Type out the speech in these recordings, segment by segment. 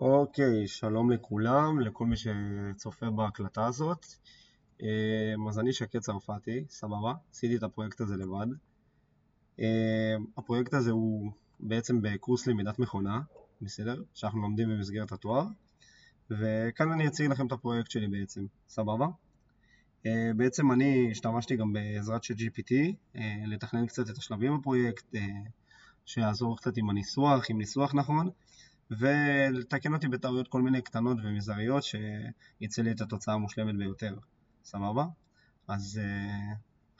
אוקיי, שלום לכולם, לכל מי שצופה בהקלטה הזאת. אז אני שקד צרפתי, סבבה, עשיתי את הפרויקט הזה לבד. הפרויקט הזה הוא בעצם בקורס למידת מכונה, בסדר? שאנחנו לומדים במסגרת התואר. וכאן אני אציג לכם את הפרויקט שלי בעצם, סבבה? בעצם אני השתמשתי גם בעזרת של GPT, לתכנן קצת את השלבים בפרויקט, שיעזור קצת עם הניסוח, עם ניסוח נכון. ולתקן אותי בטעויות כל מיני קטנות ומזעריות שיצא לי את התוצאה המושלמת ביותר, סבבה? אז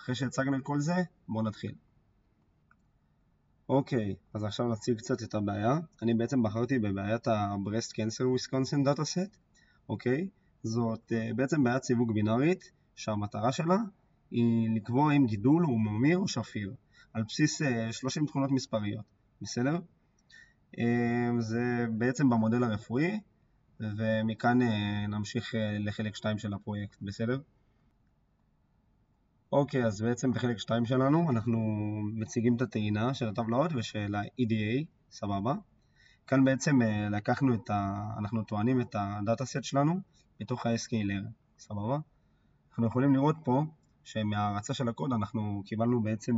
אחרי שהצגנו את כל זה, בואו נתחיל. אוקיי, אז עכשיו נציג קצת את הבעיה. אני בעצם בחרתי בבעיית ה-Breast Cancer Wisconsin Dataset, אוקיי? זאת בעצם בעיית סיווג בינארית, שהמטרה שלה היא לקבוע אם גידול הוא ממיר או שפיר, על בסיס 30 תכונות מספריות, בסדר? זה בעצם במודל הרפואי, ומכאן נמשיך לחלק 2 של הפרויקט, בסדר? אוקיי, אז בעצם בחלק 2 שלנו אנחנו מציגים את הטעינה של הטבלאות ושל ה-EDA, סבבה? כאן בעצם אנחנו טוענים את הדאטה-סט שלנו בתוך ה-SKLR, סבבה? אנחנו יכולים לראות פה שמההרצה של הקוד אנחנו קיבלנו בעצם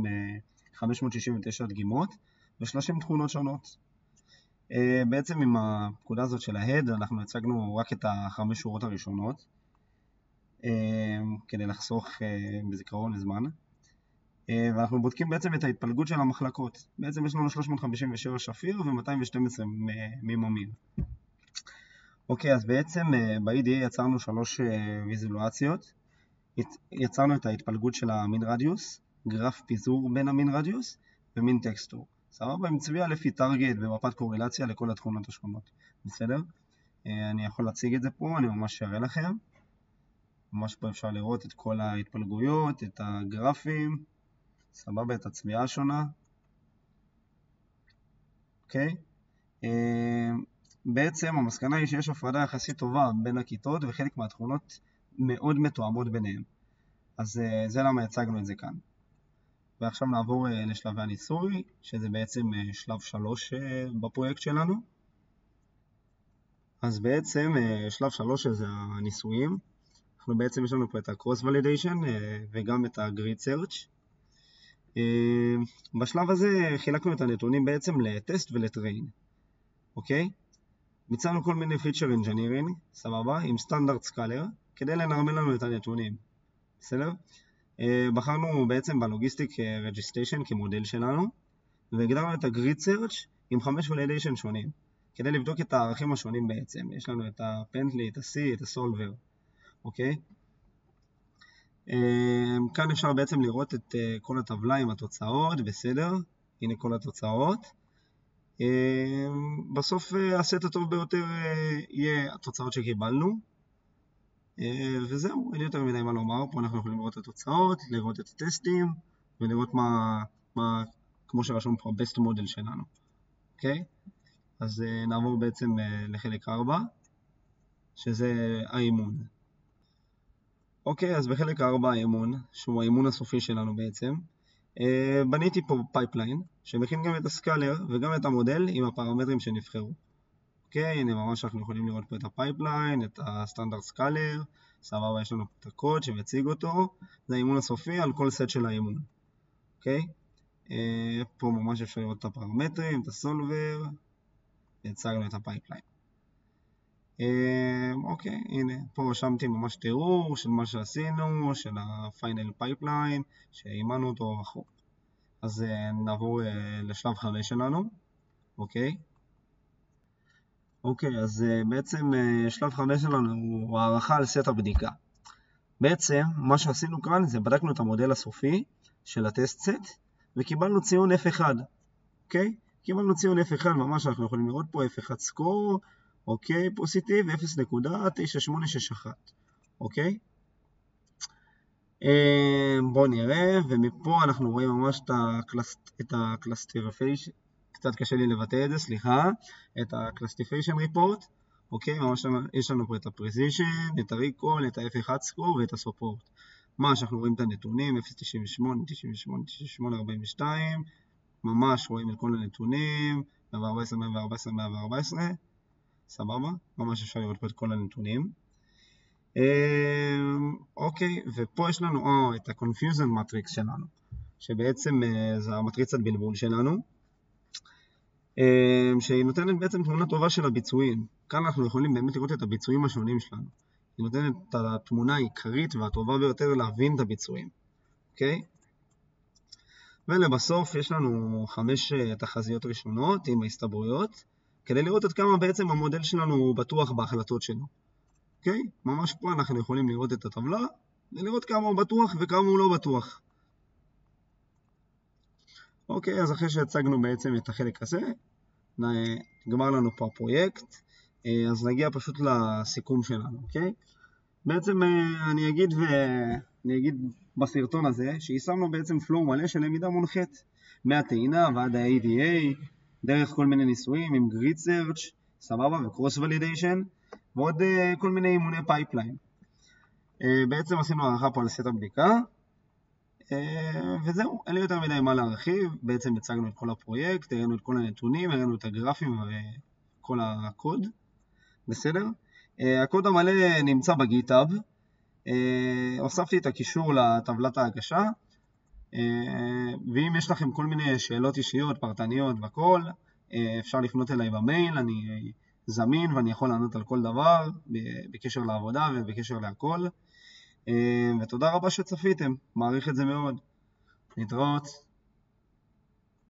569 דגימות ו30 תכונות שונות. בעצם עם הפקודה הזאת של ההד אנחנו הצגנו רק את 5 שורות הראשונות כדי לחסוך בזיכרון לזמן, ואנחנו בודקים בעצם את ההתפלגות של המחלקות. בעצם יש לנו 357 שפיר ו-212 מממיר. אוקיי, אז בעצם ב-EDA יצרנו 3 ויזואליזציות. יצרנו את ההתפלגות של המין רדיוס, גרף פיזור בין המין רדיוס ומין טקסטור. סבבה, עם צביעה לפי טרגט ומפת קורלציה לכל התכונות השונות, בסדר? אני יכול להציג את זה פה, אני ממש אראה לכם. ממש פה אפשר לראות את כל ההתפלגויות, את הגרפים, סבבה, את הצביעה השונה. אוקיי? בעצם המסקנה היא שיש הפרדה יחסית טובה בין הכיתות וחלק מהתכונות מאוד מתואמות ביניהם. אז זה למה הצגנו את זה כאן. ועכשיו נעבור לשלבי הניסוי, שזה בעצם שלב 3 בפרויקט שלנו. אז בעצם שלב 3 זה הניסויים. אנחנו בעצם יש לנו פה את ה-Cross Validation וגם את ה-Grid Search. בשלב הזה חילקנו את הנתונים בעצם לטסט ולטריין. אוקיי? ביצענו כל מיני Feature Engineering, סבבה, עם Standard Scalar, כדי לנרמל לנו את הנתונים. בסדר? בחרנו בעצם בלוגיסטיק רג'יסטיישן כמודל שלנו, והגדרנו את ה-Grid Search עם 5 Validation שונים, כדי לבדוק את הערכים השונים בעצם. יש לנו את ה-Pentley, את ה-C, את ה-Solver, אוקיי? כאן אפשר בעצם לראות את כל הטבלה עם התוצאות, בסדר? הנה כל התוצאות. בסוף הסט הטוב ביותר יהיה התוצאות שקיבלנו. וזהו, אין יותר מדי מה לומר. פה אנחנו יכולים לראות את התוצאות, לראות את הטסטים, ולראות מה כמו שרשום פה, ה-best model שלנו. אוקיי? אז נעבור בעצם לחלק 4, שזה האימון. אוקיי, אז בחלק 4 האימון, שהוא האימון הסופי שלנו בעצם, בניתי פה פייפליין, שמכין גם את הסקלר וגם את המודל עם הפרמטרים שנבחרו. אוקיי, הנה ממש אנחנו יכולים לראות פה את הפייפליין, את הסטנדרט סקלר, סבבה, יש לנו את הקוד שמציג אותו, זה האימון הסופי על כל סט של האימון. אוקיי, פה ממש אפשר לראות את הפרמטרים, את הסולבר, והצגנו את הפייפליין. אוקיי, הנה, פה רשמתי ממש תיאור של מה שעשינו, של הפיינל פייפליין, שאימנו אותו וכו'. אז נעבור לשלב 5 שלנו, אוקיי. אוקיי, אז בעצם שלב 5 שלנו הוא הערכה על סט הבדיקה. בעצם מה שעשינו כאן זה בדקנו את המודל הסופי של הטסט סט, וקיבלנו ציון F1, אוקיי? קיבלנו ציון F1, ממש אנחנו יכולים לראות פה F1 סקור, אוקיי, פוסיטיב 0.9861, אוקיי? בואו נראה, ומפה אנחנו רואים ממש את הקלסטיפיישן, קצת קשה לי לבטא את זה, סליחה, את הקלסטיפיישן ריפורט, אוקיי? ממש יש לנו פה את הפרזישן, את הריקול, את ה-F1 סקור ואת הסופורט. ממש אנחנו רואים את הנתונים, 0.98, 98, 98, 42, ממש רואים את כל הנתונים, 114, 114, 114, סבבה? ממש אפשר לראות פה את כל הנתונים. אוקיי, ופה יש לנו את ה-confusion matrix שלנו, שבעצם זה המטריצת בלבול שלנו, שהיא נותנת בעצם תמונה טובה של הביצועים. כאן אנחנו יכולים באמת לראות את הביצועים השונים שלנו. היא נותנת את התמונה העיקרית והטובה ביותר להבין את הביצועים. אוקיי? ולבסוף יש לנו 5 תחזיות ראשונות עם ההסתברויות, כדי לראות עד כמה בעצם המודל שלנו בטוח בהחלטות שלו. אוקיי? ממש פה אנחנו יכולים לראות את הטבלה, ולראות כמה הוא בטוח וכמה הוא לא בטוח. אוקיי, אז אחרי שהצגנו בעצם את החלק הזה, נגמר לנו פה הפרויקט, אז נגיע פשוט לסיכום שלנו, אוקיי? בעצם אני אגיד בסרטון הזה, שיישמנו בעצם פלואו מלא של למידה מונחית, מהטעינה ועד ה-ADA, דרך כל מיני ניסויים עם grid search, סבבה, ו-cross validation, ועוד כל מיני אימוני פייפליין. בעצם עשינו הערכה פה על סט הבדיקה, וזהו, אין לי יותר מדי מה להרחיב, בעצם הצגנו את כל הפרויקט, הראינו את כל הנתונים, הראינו את הגרפים וכל הקוד, בסדר? הקוד המלא נמצא בגיטאב, הוספתי את הקישור לטבלת ההגשה, ואם יש לכם כל מיני שאלות אישיות, פרטניות וכל, אפשר לפנות אליי במייל, אני זמין ואני יכול לענות על כל דבר, בקשר לעבודה ובקשר להכל. ותודה רבה שצפיתם, מעריך את זה מאוד. נתראות.